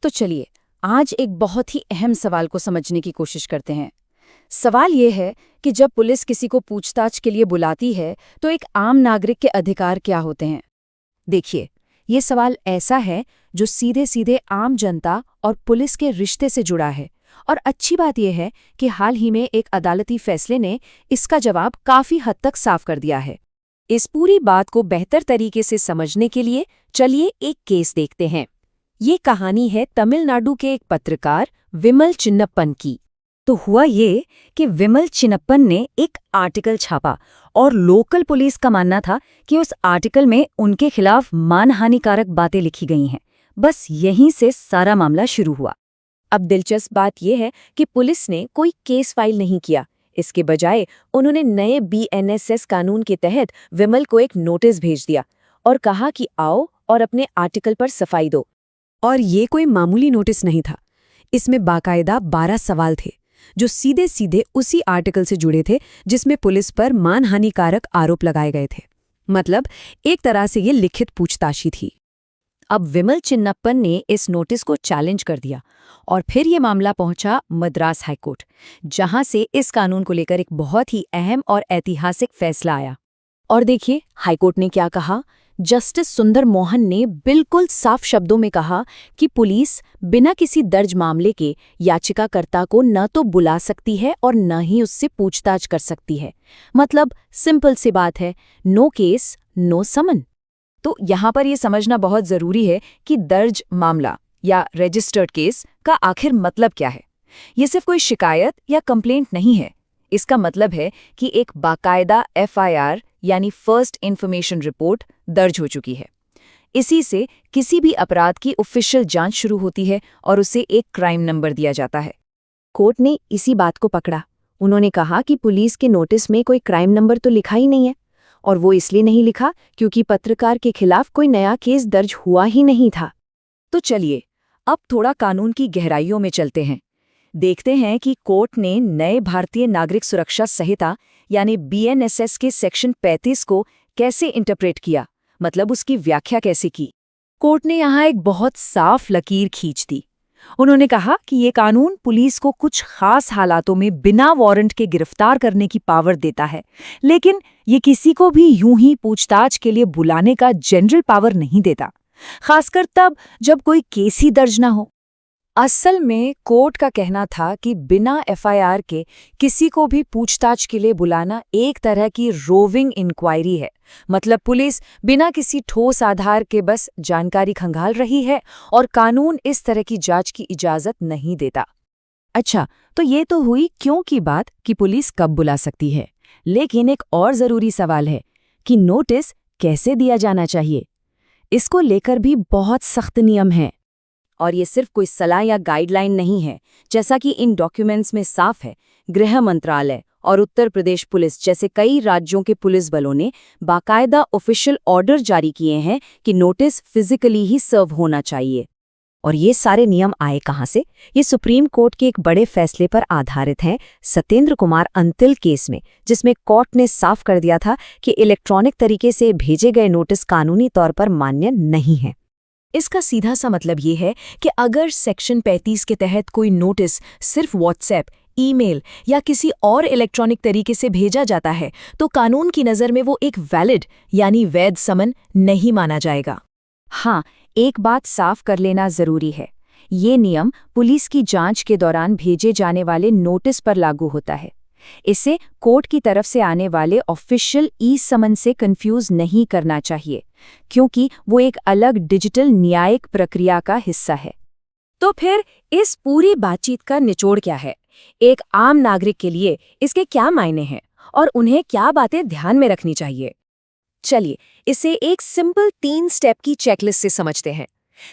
तो चलिए, आज एक बहुत ही अहम सवाल को समझने की कोशिश करते हैं। सवाल ये है कि जब पुलिस किसी को पूछताछ के लिए बुलाती है, तो एक आम नागरिक के अधिकार क्या होते हैं? देखिए, ये सवाल ऐसा है जो सीधे सीधे आम जनता और पुलिस के रिश्ते से जुड़ा है। और अच्छी बात यह है कि हाल ही में एक अदालती फैसले ने इसका जवाब काफी हद तक साफ कर दिया है। इस पूरी बात को बेहतर तरीके से समझने के लिए चलिए एक केस देखते हैं। ये कहानी है तमिलनाडु के एक पत्रकार विमल चिन्नप्पन की। तो हुआ ये कि विमल चिन्नप्पन ने एक आर्टिकल छापा और लोकल पुलिस का मानना था कि उस आर्टिकल में उनके खिलाफ मानहानिकारक बातें लिखी गई हैं। बस यहीं से सारा मामला शुरू हुआ। अब दिलचस्प बात यह है कि पुलिस ने कोई केस फाइल नहीं किया। इसके बजाय उन्होंने नए बीएनएसएस कानून के तहत विमल को एक नोटिस भेज दिया और कहा कि आओ और अपने आर्टिकल पर सफाई दो। और ये कोई मामूली नोटिस नहीं था। इसमें बाकायदा 12 सवाल थे जो सीधे सीधे उसी आर्टिकल से जुड़े थे जिसमें पुलिस पर मानहानिकारक आरोप लगाए गए थे। मतलब एक तरह से ये लिखित पूछताछी थी। अब विमल चिन्नप्पन ने इस नोटिस को चैलेंज कर दिया और फिर ये मामला पहुंचा मद्रास हाईकोर्ट, जहां से इस कानून को लेकर एक बहुत ही अहम और ऐतिहासिक फैसला आया। और देखिए हाईकोर्ट ने क्या कहा। जस्टिस सुंदर मोहन ने बिल्कुल साफ शब्दों में कहा कि पुलिस बिना किसी दर्ज मामले के याचिकाकर्ता को न तो बुला सकती है और न ही उससे पूछताछ कर सकती है। मतलब सिंपल सी बात है, नो केस नो समन। तो यहाँ पर यह समझना बहुत जरूरी है कि दर्ज मामला या रजिस्टर्ड केस का आखिर मतलब क्या है। ये सिर्फ कोई शिकायत या कंप्लेंट नहीं है। इसका मतलब है कि एक बाकायदा एफआईआर यानी फर्स्ट इन्फॉर्मेशन रिपोर्ट दर्ज हो चुकी है। इसी से किसी भी अपराध की ऑफिशियल जांच शुरू होती है और उसे एक क्राइम नंबर दिया जाता है। कोर्ट ने इसी बात को पकड़ा। उन्होंने कहा कि पुलिस के नोटिस में कोई क्राइम नंबर तो लिखा ही नहीं है, और वो इसलिए नहीं लिखा क्योंकि पत्रकार के खिलाफ कोई नया केस दर्ज हुआ ही नहीं था। तो चलिए अब थोड़ा कानून की गहराइयों में चलते हैं। देखते हैं कि कोर्ट ने नए भारतीय नागरिक सुरक्षा संहिता यानी बीएनएसएस के सेक्शन 35 को कैसे इंटरप्रेट किया, मतलब उसकी व्याख्या कैसे की। कोर्ट ने यहाँ एक बहुत साफ लकीर खींच दी। उन्होंने कहा कि ये कानून पुलिस को कुछ खास हालातों में बिना वारंट के गिरफ्तार करने की पावर देता है, लेकिन ये किसी को भी यूं ही पूछताछ के लिए बुलाने का जनरल पावर नहीं देता, खासकर तब जब कोई केस ही दर्ज ना हो। असल में कोर्ट का कहना था कि बिना एफआईआर के किसी को भी पूछताछ के लिए बुलाना एक तरह की रोविंग इंक्वायरी है। मतलब पुलिस बिना किसी ठोस आधार के बस जानकारी खंगाल रही है और कानून इस तरह की जांच की इजाजत नहीं देता। अच्छा, तो ये तो हुई क्यों की बात कि पुलिस कब बुला सकती है। लेकिन एक और जरूरी सवाल है कि नोटिस कैसे दिया जाना चाहिए। इसको लेकर भी बहुत सख्त नियम हैं। और ये सिर्फ कोई सलाह या गाइडलाइन नहीं है। जैसा कि इन डॉक्यूमेंट्स में साफ है, गृह मंत्रालय और उत्तर प्रदेश पुलिस जैसे कई राज्यों के पुलिस बलों ने बाकायदा ऑफिशियल ऑर्डर जारी किए हैं कि नोटिस फिजिकली ही सर्व होना चाहिए। और ये सारे नियम आए कहाँ से? ये सुप्रीम कोर्ट के एक बड़े फैसले पर आधारित हैं, सत्येंद्र कुमार अंतिल केस में, जिसमें कोर्ट ने साफ कर दिया था कि इलेक्ट्रॉनिक तरीके से भेजे गए नोटिस कानूनी तौर पर मान्य नहीं है। इसका सीधा सा मतलब ये है कि अगर सेक्शन 35 के तहत कोई नोटिस सिर्फ व्हाट्सएप, ईमेल या किसी और इलेक्ट्रॉनिक तरीके से भेजा जाता है, तो कानून की नज़र में वो एक वैलिड यानी वैध समन नहीं माना जाएगा। हाँ, एक बात साफ कर लेना जरूरी है, ये नियम पुलिस की जांच के दौरान भेजे जाने वाले नोटिस पर लागू होता है। इसे कोर्ट की तरफ से आने वाले ऑफिशियल ई समन से कंफ्यूज नहीं करना चाहिए, क्योंकि वो एक अलग डिजिटल न्यायिक प्रक्रिया का हिस्सा है। तो फिर इस पूरी बातचीत का निचोड़ क्या है? एक आम नागरिक के लिए इसके क्या मायने हैं और उन्हें क्या बातें ध्यान में रखनी चाहिए? चलिए इसे एक सिंपल 3 स्टेप की चेकलिस्ट से समझते हैं।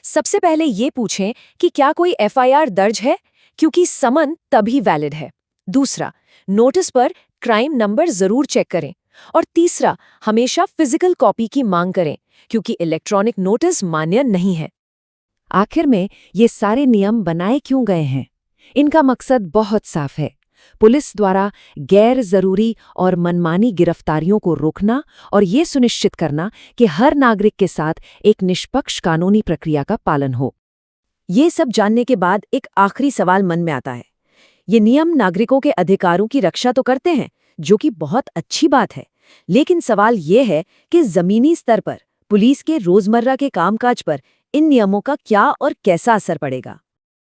सबसे पहले ये पूछें कि क्या कोई एफआईआर दर्ज है, क्योंकि समन तभी वैलिड है। दूसरा, नोटिस पर क्राइम नंबर जरूर चेक करें। और तीसरा, हमेशा फिजिकल कॉपी की मांग करें, क्योंकि इलेक्ट्रॉनिक नोटिस मान्य नहीं है। आखिर में ये सारे नियम बनाए क्यों गए हैं? इनका मकसद बहुत साफ है, पुलिस द्वारा गैर जरूरी और मनमानी गिरफ्तारियों को रोकना और ये सुनिश्चित करना कि हर नागरिक के साथ एक निष्पक्ष कानूनी प्रक्रिया का पालन हो। ये सब जानने के बाद एक आखिरी सवाल मन में आता है। ये नियम नागरिकों के अधिकारों की रक्षा तो करते हैं, जो कि बहुत अच्छी बात है, लेकिन सवाल ये है कि जमीनी स्तर पर पुलिस के रोजमर्रा के कामकाज पर इन नियमों का क्या और कैसा असर पड़ेगा।